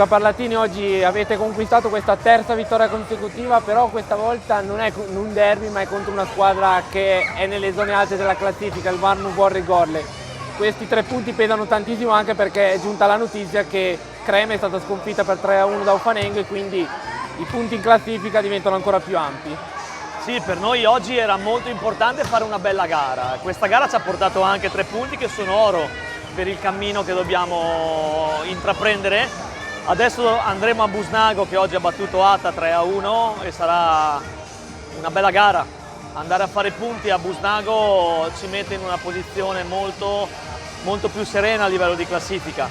Luca Parlatini, oggi avete conquistato questa terza vittoria consecutiva, però questa volta non è un derby ma è contro una squadra che è nelle zone alte della classifica, il Varnu Vorre Gorle. Questi 3 punti pesano tantissimo anche perché è giunta la notizia che Crema è stata sconfitta per 3-1 da Ufanengo e quindi i punti in classifica diventano ancora più ampi. Sì, per noi oggi era molto importante fare una bella gara. Questa gara ci ha portato anche 3 punti che sono oro per il cammino che dobbiamo intraprendere. Adesso andremo a Busnago che oggi ha battuto Ata 3-1 e sarà una bella gara. Andare a fare punti a Busnago ci mette in una posizione molto più serena a livello di classifica.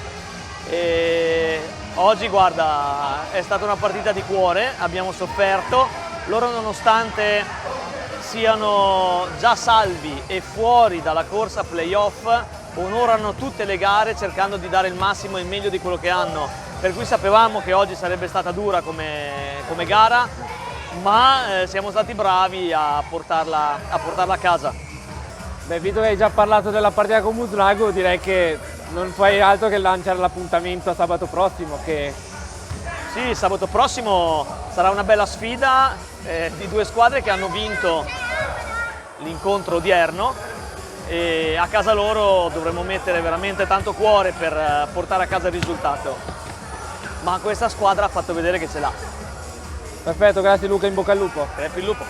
E oggi guarda, è stata una partita di cuore, abbiamo sofferto. Loro nonostante siano già salvi e fuori dalla corsa playoff, onorano tutte le gare cercando di dare il massimo e il meglio di quello che hanno. Per cui sapevamo che oggi sarebbe stata dura come gara, ma siamo stati bravi a portarla a casa. Beh, visto che hai già parlato della partita con Busnago, direi che non fai altro che lanciare l'appuntamento a sabato prossimo. Sì, sabato prossimo sarà una bella sfida di 2 squadre che hanno vinto l'incontro odierno e a casa loro dovremo mettere veramente tanto cuore per portare a casa il risultato. Ma questa squadra ha fatto vedere che ce l'ha. Perfetto, grazie Luca, in bocca al lupo. Crepi il lupo.